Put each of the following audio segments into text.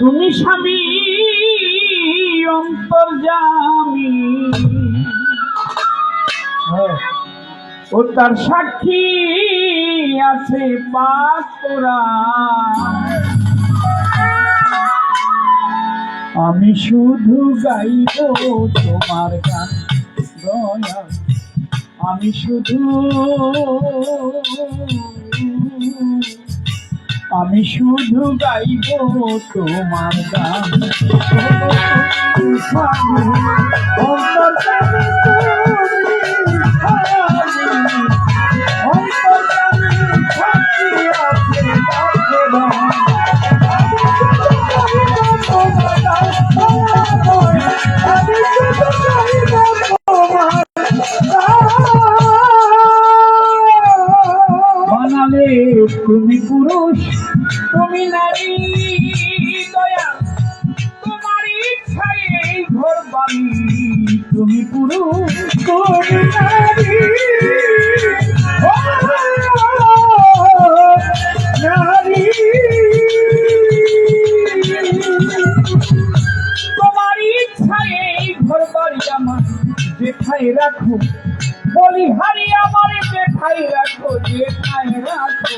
তুমি স্বামী অন্তর্যামী, ও তার সাক্ষী আছে পাক কোরআন। আমি শুধু গাইব তোমার গান দয়া, আমি শুধু গাইব তোমার গান। বানালে তুমি পুরুষ, তুমি নারী, দয়া তোমার ইচ্ছায় এই ঘর বাড়ি। তুমি পুরুষ, তুমি নারী, নারী তোমার ইচ্ছায় এই ঘর বাড়ি আমার যেথায় রাখো। বলিহারি আমার যেথায় রাখো, যেথায় রাখো।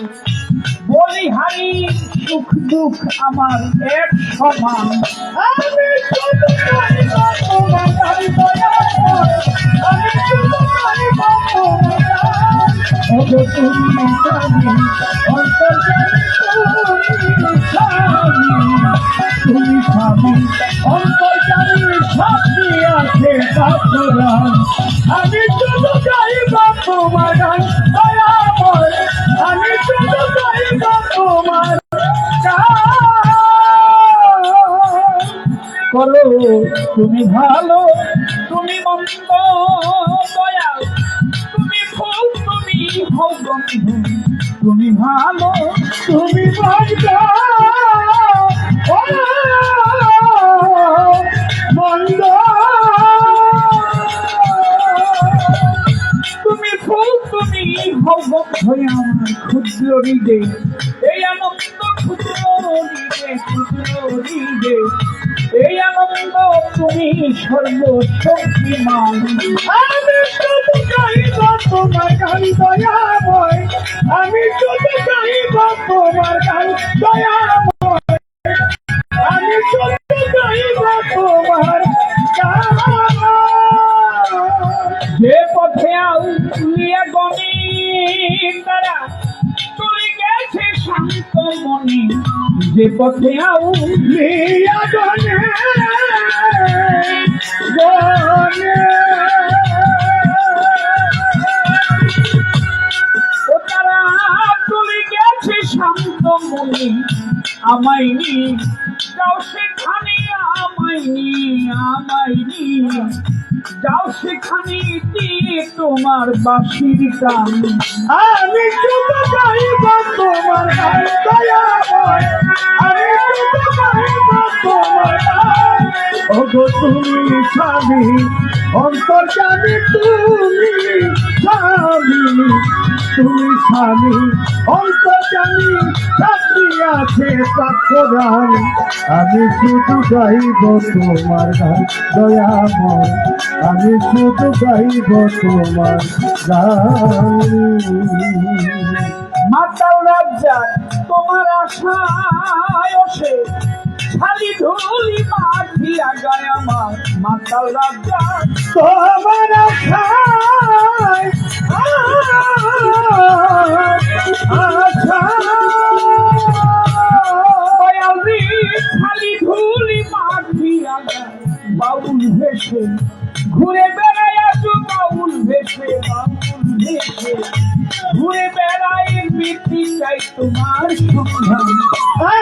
বলিহারি সুখ দুঃখ আমার এক সমান। আমি শুধু গাইব তোমার গান দয়াময়, আমি শুধু গাইব তোমার গান। ওগো তুমি স্বামী অন্তর্যামী, তুমি স্বামী অন্তর্যামী, সাক্ষী আছে পাক কোরআন। আমি শুধু গাইব তোমার গান দয়াময়, আমি শুধু গাইব তোমার গান। করো তুমি ভালো, তুমি মন্দ, দয়া তুমি ফুল, তুমি হও বন্ধু। তুমি ভালো, তুমি মন্দ, মন্দ তুমি ফুল, তুমি হও বন্ধু আমার ক্ষুদ্র হৃদে। এই আনন্দ ক্ষুদ্র হৃদে, ক্ষুদ্র হৃদে এই আনন্দ তুমি সর্বশক্তিমান। আমি শুধু গাইব তোমার গান দয়াময়, আমি শুধু গাইব তোমার গান দয়াময়, আমি শুধু গাইব তোমার গান। যে পথে আউলিয়া গণি তারা চলে গেছে শান্ত মনি, যে পথে আউলিয়া গণে গণে, ও তারা চলে গেছে শান্ত মনি। আমায় নি যাও সেখানে, আমায় নি, আমায় নি যাও সেখানে দিয়ে তোমার বাঁশির গান। আমি শুধু গাইব তোমার গান দয়াময়, আমি শুধু গাইব তোমার গান। ওগো তুমি স্বামী অন্তর্যামী, তুমি স্বামী, তুমি স্বামী অন্তর্যামী, সাক্ষী আছে পাক কোরআন। আমি শুধু গাইব তোমার গান দয়াময়, আমি শুধু গাইব তোমার গান। মাতাল রাজ্জাক তোমার আশায় ওসে, খালি ধুলি মাখিয়া গায় আমার। মাতাল রাজ্জাক তোমার আশায়, খালি ধুলি মাখিয়া গায়। বাউল ভেসে ঘুরে বেড়ায়, আসো বাউল ভেসে, বাউল ভেসে ঘুরে বেড়ায়, বৃত্তি চাই তোমার সন্ধান।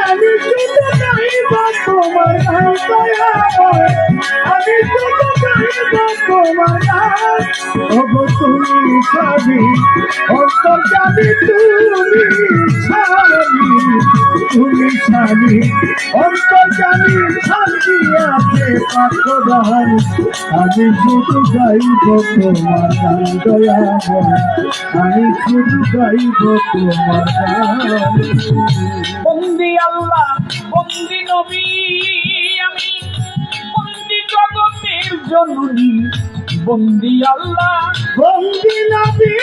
আমি শুধু গাইব তোমার গান দয়াময়, আমি শুধু গাইব তোমার গান। ওগো তুমি স্বামী অন্তর্যামী, তুমি স্বামী তুমি স্বামী অন্তর্জামী শান্তি আছে পাখদান আমি শুধু গাইব তোমার গান দয়াময় আমি শুধু গাইব তোমার গান বন্দি আল্লাহ বন্দি নবী আমি বন্দি জগতের জননী বন্দি আল্লাহ বন্দি নবী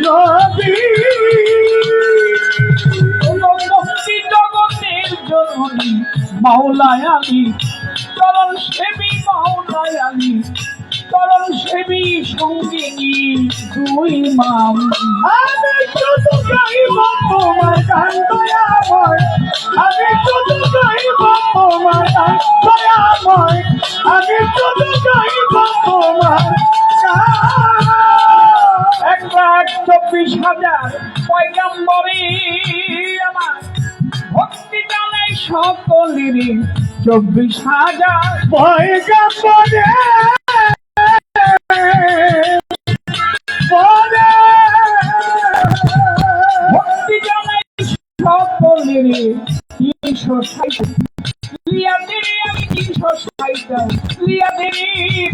নবী বন্দি জগতের জননী মাওলায় আলী চরণ সেবী মাওলায় আলী চরণ সেবী সঙ্গিনী দুই মাম আমি শুধু গাইব তোমার গান দয়াময় আমি শুধু গাইব তোমার গান দয়াময় আমি শুধু গাইব তোমার গান 1,24,000 পয়গাম্বরে আমার ভক্তি জানাই সকলেরই 24,000 পয়গাম্বরে পরে ভক্তি জানাই সকলেরই 360 লিয়াদের আমি 360 লিয়াদের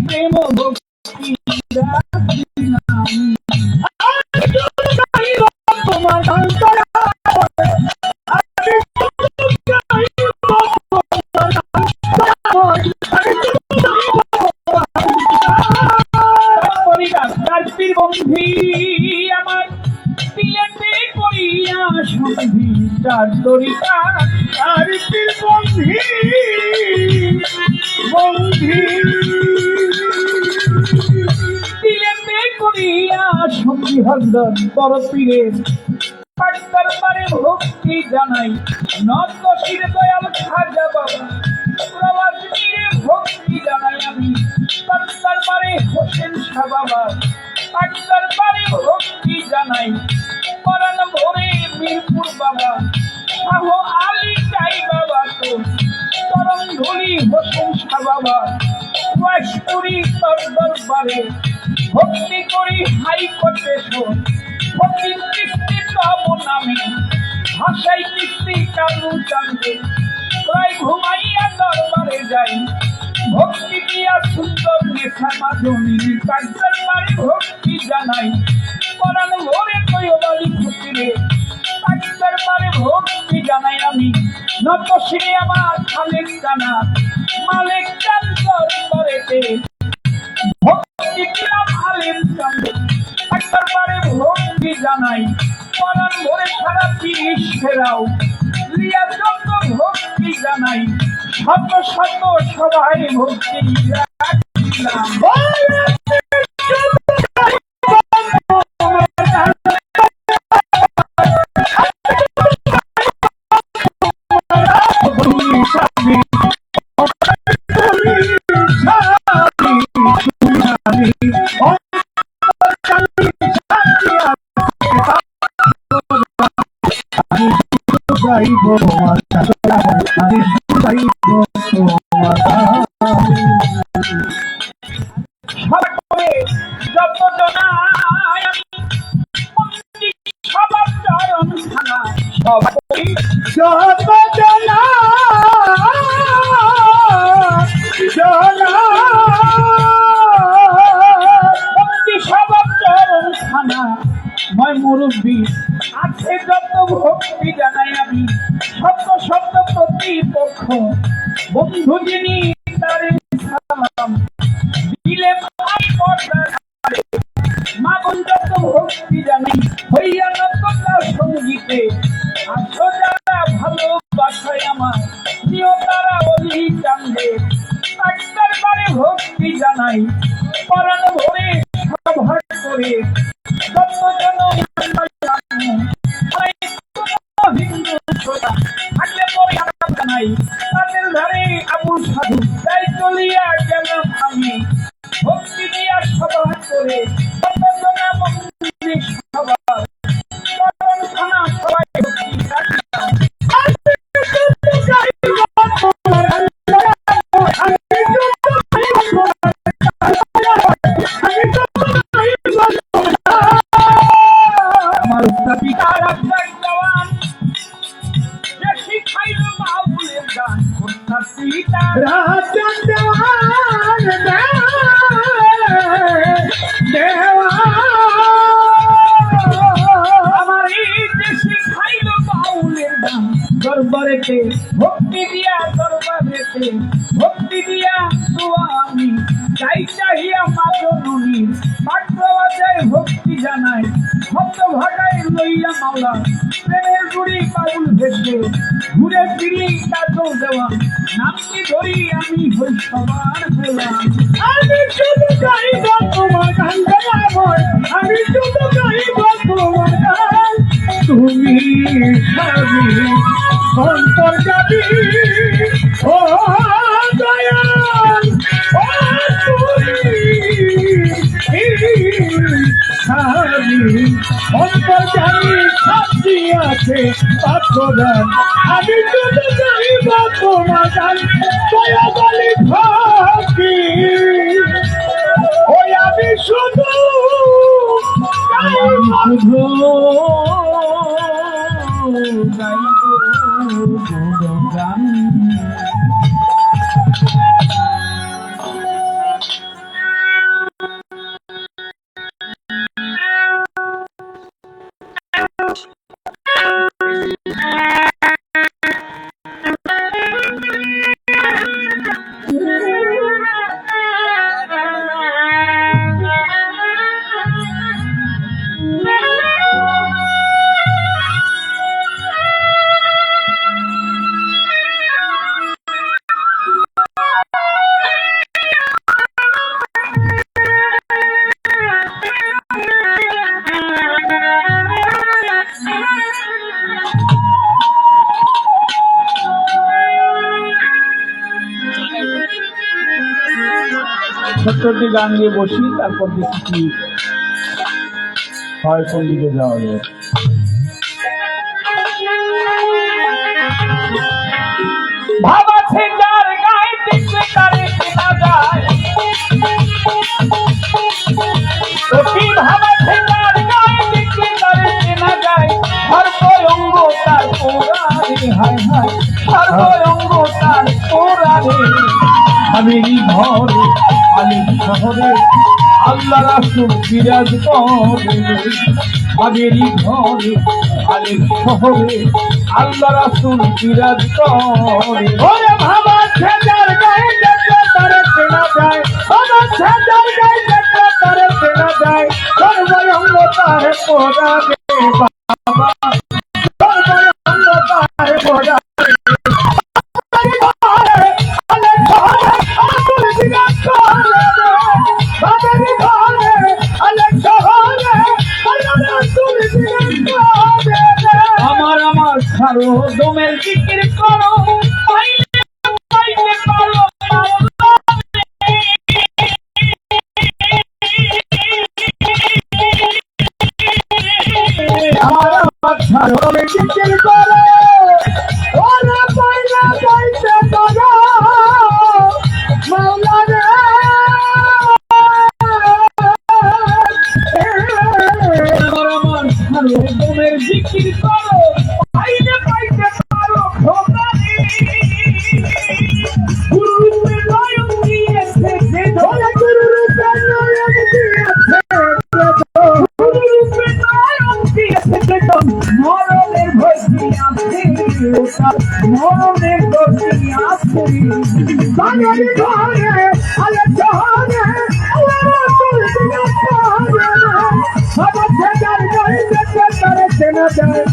প্রেম ভক্তি রাখিলাম। তোমার গান দয়াময় আমি শুধু গাইব তোমার গান দয়াময় আমি শুধু পরিবার তার পীর বন্ধি আমার দিলেতে করিয়া সন্ধি তার দরিকা আর পীর বন্ধি বন্ধি দিলেতে করিয়া সন্ধি হরদন বড় পীরের দরবারে ভক্তি জানাই নদশির দয়াল খাজা বাবা প্রবাস পীরে ভক্তি জানাই আমি তার দরবারে হোসেন শাহ বাবা তার দরবারে ভক্তি জানাই পরাণ ভরে মিরপুর বাবা শাহ আলী চাই বাবা তো চরণ ধুলি হোসেন শাহ বাবা ওয়াইশপুরি তার দরবারে ভক্তি করি হাইকোর্টে ভক্তি কৃষ্টি তব নামে ভাষাই কৃষ্টি কালু চান্দে প্রায় ঘুমাইয়া দরবারে যাই ভক্তি দিয়া সুন্দর নেশা মাধবী তার দরবারে ভক্তি জানাই পরাণ ভরে কয়বালি খুশিরে তার দরবারে ভক্তি জানাই আমি নতশিরে আমার খালেক জানা মালিক চান দরবারেতে ভক্তি দিলাম আলিম চান্দে তার দরবারে ভক্তি জানাই পরাণ ভরে সারা 30 ফেরাও লিয়া যত ভক্তি জানাই শত শত সবাই ভক্তি রাখিলাম। গাইব তোমার গান আমি গাইব তোমার গান সকলে যত জনায় আমি বন্দি সবার চরণ খানা সবাই যত জনা জনা বন্দি সবার চরণ খানা ময় মুরব্বী আছে যত ভক্তি জানাই আমি শব্দ শব্দ প্রতিপক্ষ বন্ধু যিনি তারে সালাম দিলে মাই পর্দার আড়ে মা বোন যত ভক্তি জানাই হইয়া নতকা সঙ্গীতে আসো যারা ভালোবাসায় আমার প্রিয় তারা অলি চান্দে তার দরবারে ভক্তি জানাই পরাণ ভরে সভা করে যত জন হিন্দু ছোটা থাকলে পরে জানাই তাদের ধারে আবু সাধু তাই চলিয়া গেলাম আমি ভক্তি দিয়া সভা করে যত জন মন্দির সভা চরণ খানা সবাই ভক্তি রাখিলাম। আমার পিতারা দরবারেতে ভক্তি দিয়া দরবারেতে ভক্তি দিয়া দোয়া আমি চাই চাহিয়া মা জননী পাত্র বাজায় ভক্তি জানাই শব্দ ভাগায় লইয়া মাওলা প্রেমের গুড়ি পাগল ভেসে ঘুরে ফিরি কাজল দেওয়া নামটি ধরি আমি হই সবার গোলাম। আমি শুধু গাইব তোমার গান গাইব, আমি শুধু গাইব তোমার গান। তুমি স্বামী অন্তর্যামী, ও দয়াল, ও তুমি স্বামী অন্তর্যামী, শান্তি আছে পাত্রদান। আমি শুধু গাইব তোমার গান, দয়া বলি থাকি ওই আমি শুধু শুধু গাইব গান। ছোট্ট একটি গান দিয়ে বসি, তারপর দেখি কি হয়, কোন দিকে যাওয়া যায়। ভাব আছে যার গায়ে দেখলে তারে চেনা যায়, তো কি ভাব আছে যার গায়ে দেখলে তারে চেনা যায়, সর্বঙ্গ তার পোড়ারে, হায় হায় সর্বঙ্গ তার পোড়ারে। আমিরি ঘরে আলী শহরে আল্লাহ রাসূল বিরাজ করে, আমিরি ঘরে আলী শহরে আল্লাহ রাসূল বিরাজ করে। ওরে ভাবা ছেদার গায়ে দেখলে তারে চেনা যায়, ভাবা ছেদার গায়ে দেখলে তারে চেনা যায়, সর্বঙ্গ তারে পোড়াবে বাবা, সর্বঙ্গ তারে পোড়াবে। আমার আমার ছাড়ো দমের জিকির করো, পাইলে পাইলে পারো আমার আমার ছাড়ো জিকির করো, ওরে পাইলা পাইতে করো মাওলা রে। আমার আমার ছাড়ো দমের জিকির করো, পাইলে পাইলে পারো খোদারে। গুরুরূপে নয়ন দিয়েছে যে ওরে গুরুরূপে নয়ন দিয়েছে, গুরুরূপে নয়ন দিয়েছে যে মরণের ভয় কি আছে, মরণের ভয় কি আছে। বাঙালি ঘরে আলে শহরে আল্লাহ রাসূল বিরাজ করে, ভাবা ছেদার গায়ে দেখলে তারে চেনা যায়।